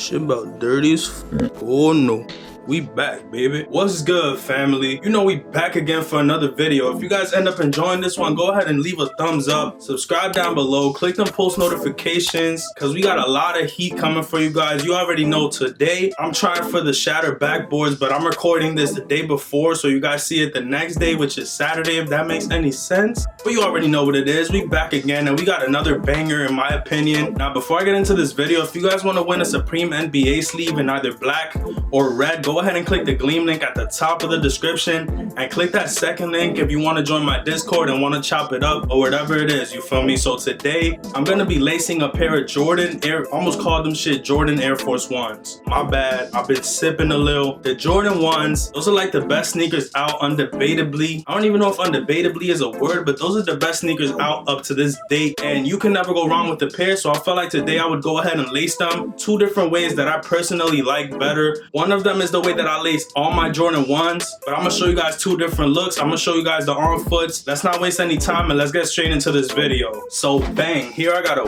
Shit about dirty as oh no. We back, baby. What's good, family? You know we back again for another video. If you guys end up enjoying this one, go ahead and leave a thumbs up. Subscribe down below. Click them post notifications because we got a lot of heat coming for you guys. You already know today I'm trying for the Shatter backboards, but I'm recording this the day before, so you guys see it the next day, which is Saturday, if that makes any sense. But you already know what it is. We back again, and we got another banger in my opinion. Now, before I get into this video, if you guys want to win a Supreme NBA sleeve in either black or red, go ahead and click the Gleam link at the top of the description and click that second link if you want to join my Discord and want to chop it up or whatever it is, you feel me? So today I'm gonna be lacing a pair of Jordan almost called them shit Jordan Air Force Ones. My bad, I've been sipping a little. The Jordan 1s, those are like the best sneakers out undebatably. I don't even know if undebatably is a word, but those are the best sneakers out up to this date, and you can never go wrong with the pair. So I felt like today I would go ahead and lace them two different ways that I personally like better. One of them is the way that I lace all my Jordan 1s, but I'm gonna show you guys two different looks. I'm gonna show you guys the arm foots. Let's not waste any time and let's get straight into this video. So bang, here I got a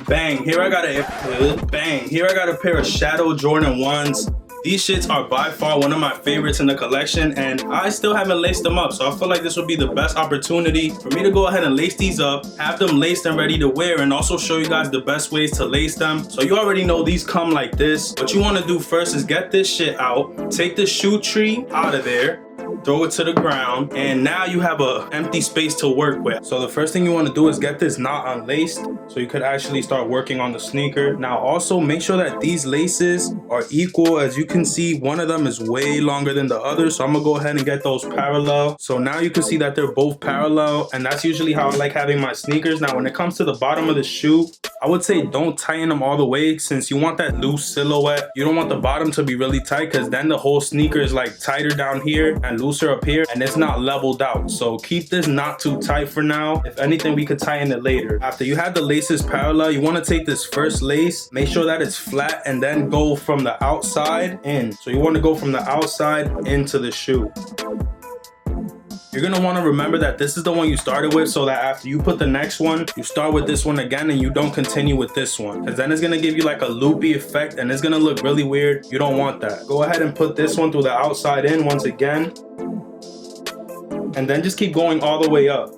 bang, here I got a pair of Shadow Jordan 1s. These shits are by far one of my favorites in the collection, and I still haven't laced them up, so I feel like this would be the best opportunity for me to go ahead and lace these up, have them laced and ready to wear, and also show you guys the best ways to lace them. So you already know these come like this. What you want to do first is get this shit out, take the shoe tree out of there, throw it to the ground, and now you have a empty space to work with. So the first thing you want to do is get this knot unlaced so you could actually start working on the sneaker. Now also make sure that these laces are equal. As you can see, one of them is way longer than the other, so I'm gonna go ahead and get those parallel. So now you can see that they're both parallel, and that's usually how I like having my sneakers. Now when it comes to the bottom of the shoe, I would say don't tighten them all the way, since you want that loose silhouette. You don't want the bottom to be really tight, because then the whole sneaker is like tighter down here and looser up here, and it's not leveled out. So keep this not too tight for now. If anything, we could tighten it later. After you have the laces parallel, you want to take this first lace, make sure that it's flat, and then go from the outside in. So you want to go from the outside into the shoe. You're gonna want to remember that this is the one you started with, so that after you put the next one, you start with this one again and you don't continue with this one, because then it's gonna give you like a loopy effect and it's gonna look really weird. You don't want that. Go ahead and put this one through the outside in once again, and then just keep going all the way up.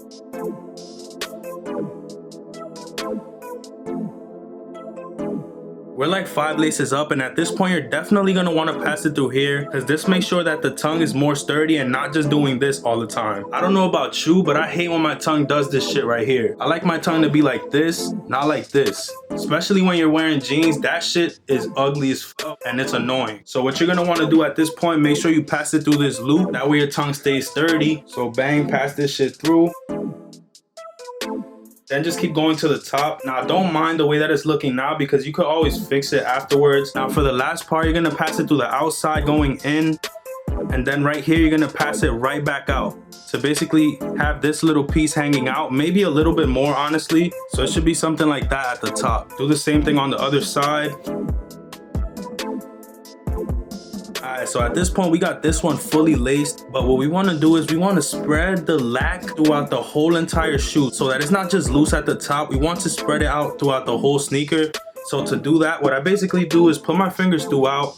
We're like 5 laces up, and at this point you're definitely going to want to pass it through here, because this makes sure that the tongue is more sturdy and not just doing this all the time. I don't know about you, but I hate when my tongue does this shit right here. I like my tongue to be like this, not like this. Especially when you're wearing jeans, that shit is ugly as fuck and it's annoying. So what you're going to want to do at this point, make sure you pass it through this loop. That way your tongue stays sturdy. So bang, pass this shit through. Then just keep going to the top. Now don't mind the way that it's looking now, because you could always fix it afterwards. Now for the last part, you're gonna pass it through the outside going in, and then right here you're gonna pass it right back out to basically have this little piece hanging out, maybe a little bit more honestly. So it should be something like that at the top. Do the same thing on the other side. Alright, so at this point we got this one fully laced, but what we want to do is we want to spread the lac throughout the whole entire shoe so that it's not just loose at the top. We want to spread it out throughout the whole sneaker. So to do that, what I basically do is put my fingers throughout,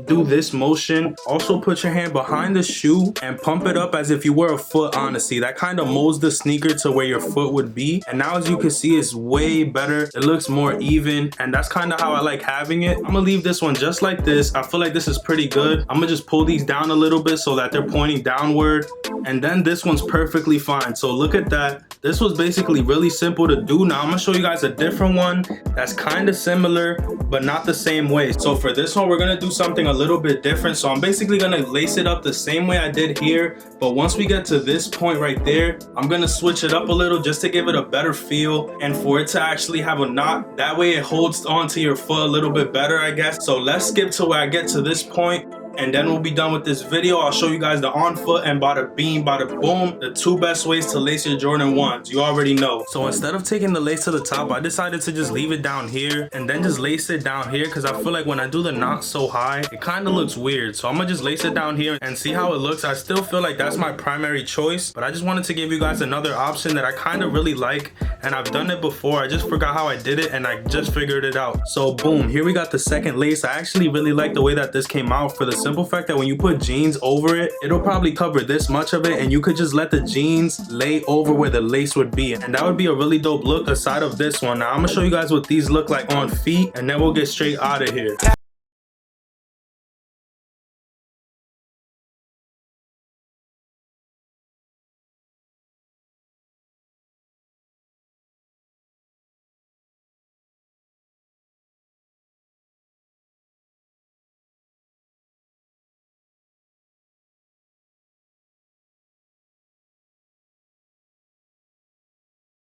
do this motion, also put your hand behind the shoe and pump it up as if you were a foot, honestly. That kind of molds the sneaker to where your foot would be, and now as you can see, it's way better. It looks more even, and that's kind of how I like having it. I'm gonna leave this one just like this. I feel like this is pretty good. I'm gonna just pull these down a little bit so that they're pointing downward, and then this one's perfectly fine. So look at that. This was basically really simple to do. Now I'm gonna show you guys a different one that's kind of similar but not the same way. So for this one, we're gonna do something a little bit different. So I'm basically gonna lace it up the same way I did here, but once we get to this point right there, I'm gonna switch it up a little just to give it a better feel and for it to actually have a knot. That way it holds onto your foot a little bit better, I guess. So let's skip to where I get to this point. and then we'll be done with this video. I'll show you guys the on foot and bada beam, bada boom, the 2 best ways to lace your Jordan 1s. You already know. So instead of taking the lace to the top, I decided to just leave it down here and then just lace it down here, because I feel like when I do the knot so high, it kind of looks weird. So I'm gonna just lace it down here and see how it looks. I still feel like that's my primary choice, but I just wanted to give you guys another option that I kind of really like, and I've done it before. I just forgot how I did it and I just figured it out. So boom, here we got the second lace. I actually really like the way that this came out, for the simple fact that when you put jeans over it, it'll probably cover this much of it, and you could just let the jeans lay over where the lace would be, and that would be a really dope look aside of this one. Now I'm gonna show you guys what these look like on feet, and then we'll get straight out of here.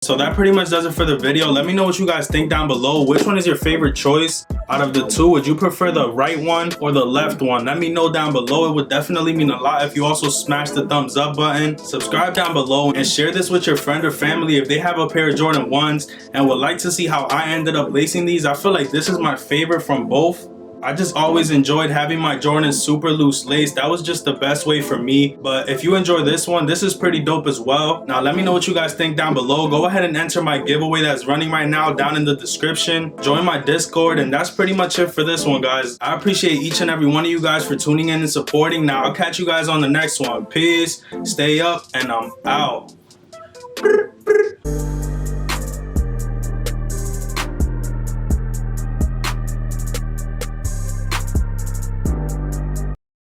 So that pretty much does it for the video. Let me know what you guys think down below. Which one is your favorite choice out of the two? Would you prefer the right one or the left one? Let me know down below. It would definitely mean a lot if you also smash the thumbs up button, subscribe down below, and share this with your friend or family if they have a pair of Jordan 1s and would like to see how I ended up lacing these. I feel like this is my favorite from both. I just always enjoyed having my Jordans super loose lace. That was just the best way for me. But if you enjoy this one, this is pretty dope as well. Now let me know what you guys think down below. Go ahead and enter my giveaway that's running right now down in the description. Join my Discord, and that's pretty much it for this one, guys. I appreciate each and every one of you guys for tuning in and supporting. Now I'll catch you guys on the next one. Peace, stay up, and I'm out.